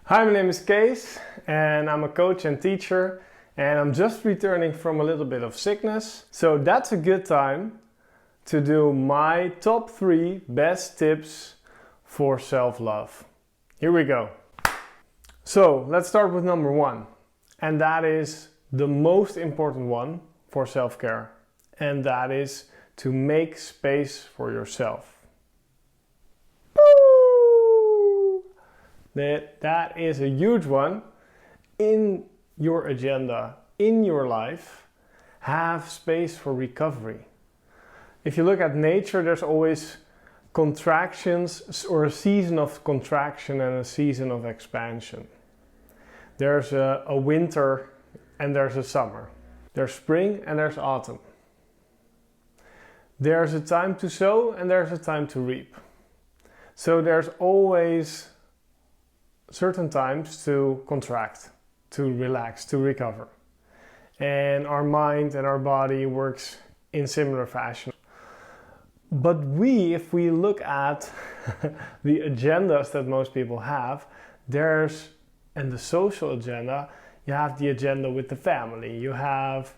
Hi, my name is Kees and I'm a coach and teacher, and I'm just returning from a little bit of sickness. So that's a good time to do my top 3 best tips for self-love. Here we go. So let's start with number 1, and that is the most important one for self-care, and that is to make space for yourself. That is a huge one in your agenda, in your life. Have space for recovery. If you look at nature, there's always contractions, or a season of contraction and a season of expansion. There's a winter and there's a summer. There's spring and there's autumn. There's a time to sow and there's a time to reap. So there's always certain times to contract, to relax, to recover. And our mind and our body works in similar fashion. But if we look at the agendas that most people have, and the social agenda, you have the agenda with the family, you have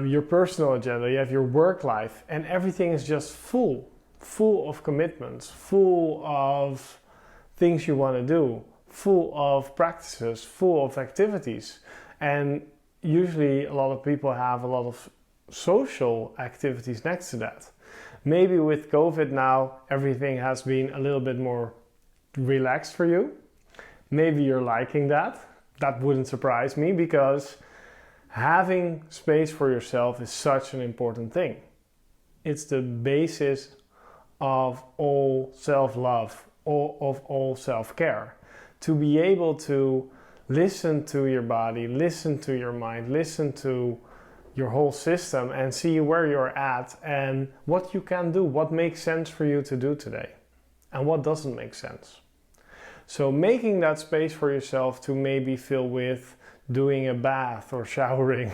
your personal agenda, you have your work life, and everything is just full of commitments, full of things you want to do, full of practices, full of activities. And usually a lot of people have a lot of social activities next to that. Maybe with COVID now, everything has been a little bit more relaxed for you. Maybe you're liking that. That wouldn't surprise me, because having space for yourself is such an important thing. It's the basis of all self-love, of all self-care. To be able to listen to your body, listen to your mind, listen to your whole system, and see where you're at and what you can do, what makes sense for you to do today and what doesn't make sense. So making that space for yourself to maybe fill with doing a bath or showering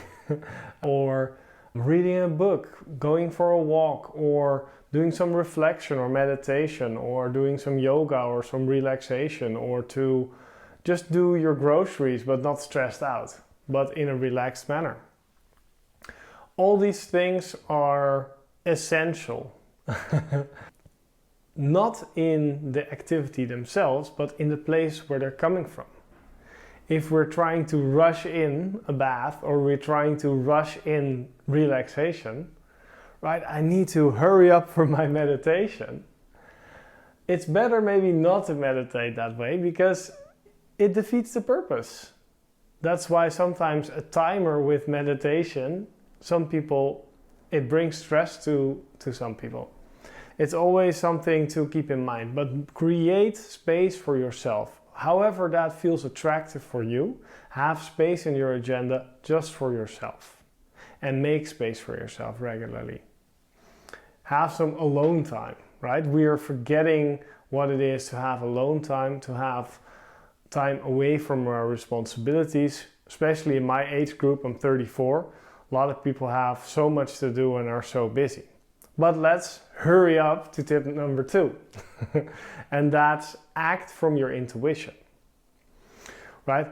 or reading a book, going for a walk, or doing some reflection or meditation, or doing some yoga or some relaxation, or to just do your groceries but not stressed out, but in a relaxed manner. All these things are essential. Not in the activity themselves, but in the place where they're coming from. If we're trying to rush in a bath, or we're trying to rush in relaxation, right? I need to hurry up for my meditation. It's better maybe not to meditate that way, because it defeats the purpose. That's why sometimes a timer with meditation, it brings stress to some people. It's always something to keep in mind, but create space for yourself. However that feels attractive for you, have space in your agenda just for yourself. And make space for yourself regularly. Have some alone time, right? We are forgetting what it is to have alone time, to have time away from our responsibilities, especially in my age group. I'm 34. A lot of people have so much to do and are so busy. But let's hurry up to tip number 2. And that's act from your intuition, right?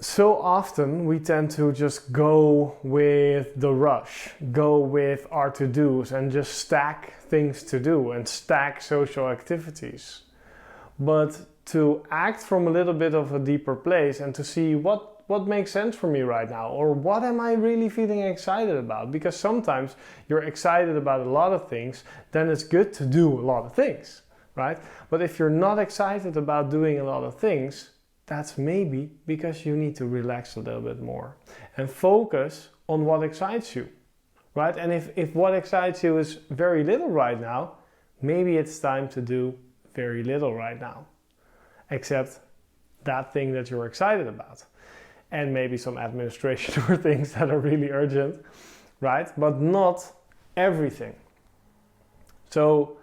So often we tend to just go with the rush, go with our to-dos, and just stack things to do and stack social activities. But to act from a little bit of a deeper place and to see what makes sense for me right now, or what am I really feeling excited about? Because sometimes you're excited about a lot of things, then it's good to do a lot of things, right? But if you're not excited about doing a lot of things, that's maybe because you need to relax a little bit more and focus on what excites you, right? And if what excites you is very little right now, maybe it's time to do very little right now, except that thing that you're excited about. And maybe some administration or things that are really urgent, right? But not everything. So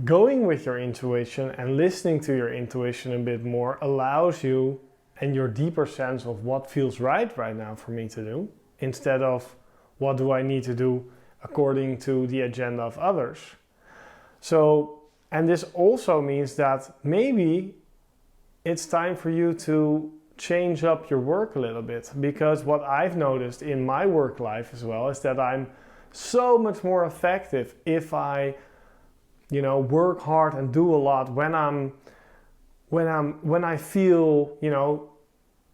going with your intuition and listening to your intuition a bit more allows you, and your deeper sense of what feels right now for me to do, instead of what do I need to do according to the agenda of others. So, and this also means that maybe it's time for you to change up your work a little bit, because what I've noticed in my work life as well is that I'm so much more effective if I, work hard and do a lot when I feel,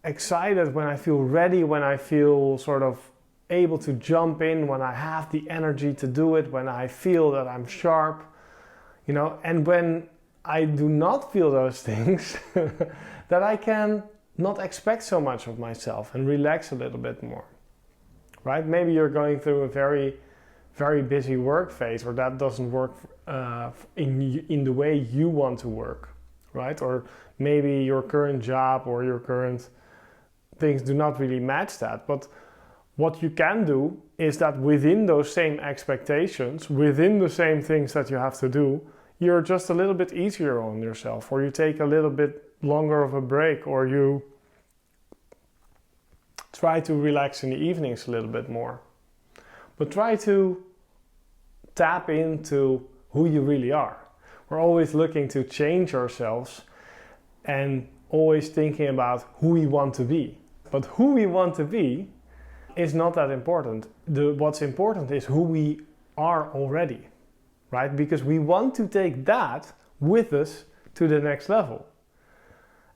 excited, when I feel ready, when I feel sort of able to jump in, when I have the energy to do it, when I feel that I'm sharp, and when I do not feel those things, that I can not expect so much of myself and relax a little bit more, right? Maybe you're going through a very, very busy work phase, or that doesn't work in the way you want to work, right? Or maybe your current job or your current things do not really match that. But what you can do is that within those same expectations, within the same things that you have to do, you're just a little bit easier on yourself, or you take a little bit longer of a break, or you try to relax in the evenings a little bit more. But try to tap into who you really are. We're always looking to change ourselves and always thinking about who we want to be. But who we want to be is not that important. What's important is who we are already, right? Because we want to take that with us to the next level.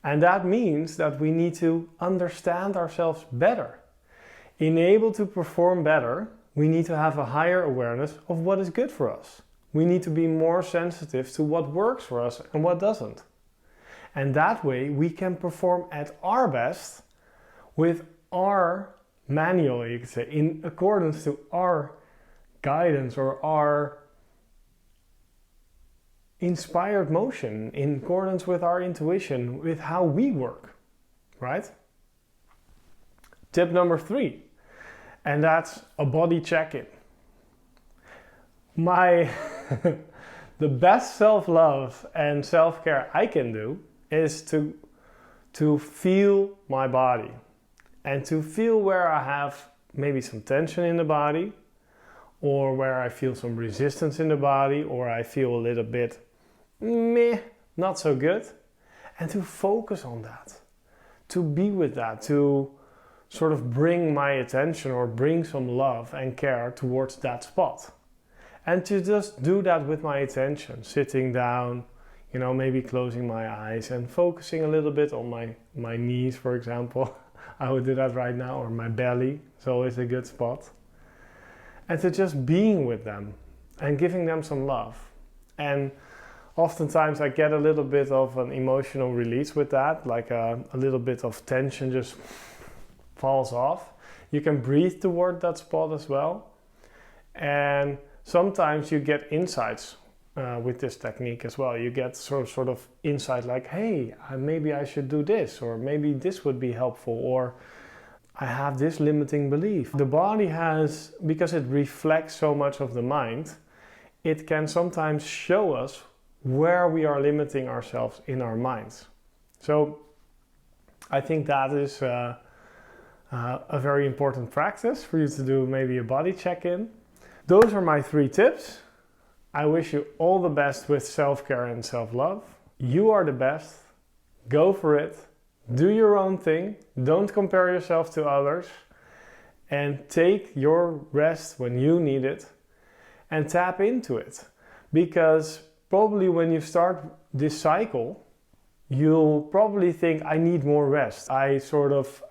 And that means that we need to understand ourselves better. In able to perform better, we need to have a higher awareness of what is good for us. We need to be more sensitive to what works for us and what doesn't. And that way we can perform at our best with our manual, you could say, in accordance to our guidance or our inspired motion, in accordance with our intuition, with how we work, right? Tip number 3, and that's a body check-in. The best self-love and self-care I can do is to feel my body and to feel where I have maybe some tension in the body, or where I feel some resistance in the body, or I feel a little bit not so good, and to focus on that, to be with that, to sort of bring my attention or bring some love and care towards that spot. And to just do that with my attention, sitting down, maybe closing my eyes and focusing a little bit on my knees, for example. I would do that right now, or my belly, it's always a good spot. And to just being with them and giving them some love. And oftentimes I get a little bit of an emotional release with that, like a little bit of tension just falls off. You can breathe toward that spot as well. And sometimes you get insights with this technique as well. You get sort of insight like, hey, maybe I should do this, or maybe this would be helpful, or I have this limiting belief. The body has, because it reflects so much of the mind, it can sometimes show us where we are limiting ourselves in our minds. So I think that is a very important practice for you to do, maybe a body check-in. Those are my 3 tips. I wish you all the best with self-care and self-love. You are the best. Go for it. Do your own thing. Don't compare yourself to others. And take your rest when you need it. And tap into it. Because probably when you start this cycle, you'll probably think, I need more rest. I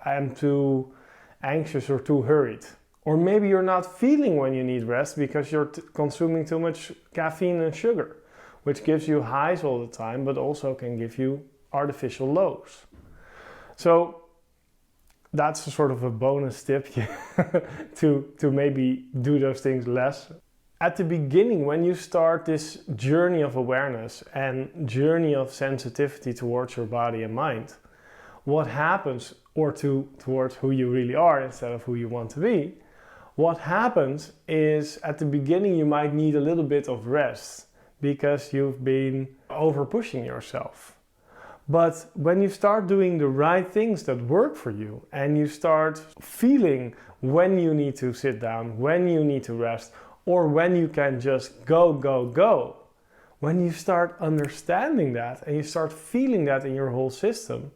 am too anxious or too hurried. Or maybe you're not feeling when you need rest because you're consuming too much caffeine and sugar, which gives you highs all the time, but also can give you artificial lows. So that's a sort of a bonus tip to maybe do those things less. At the beginning, when you start this journey of awareness and journey of sensitivity towards your body and mind, what happens, or towards who you really are instead of who you want to be, what happens is at the beginning you might need a little bit of rest because you've been over pushing yourself. But when you start doing the right things that work for you and you start feeling when you need to sit down, when you need to rest, or when you can just go, when you start understanding that and you start feeling that in your whole system,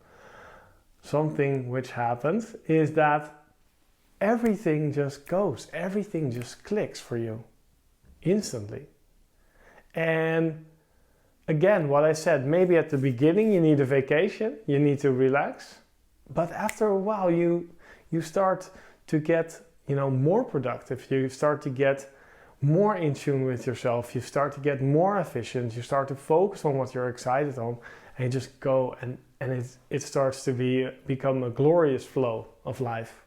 something which happens is that everything just goes, everything just clicks for you instantly. And again, what I said, maybe at the beginning you need a vacation, you need to relax, but after a while you start to get, more productive, you start to get more in tune with yourself, you start to get more efficient, you start to focus on what you're excited on, and you just go, and it starts to become a glorious flow of life.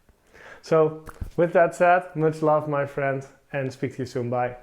So with that said, much love, my friend, and speak to you soon. Bye.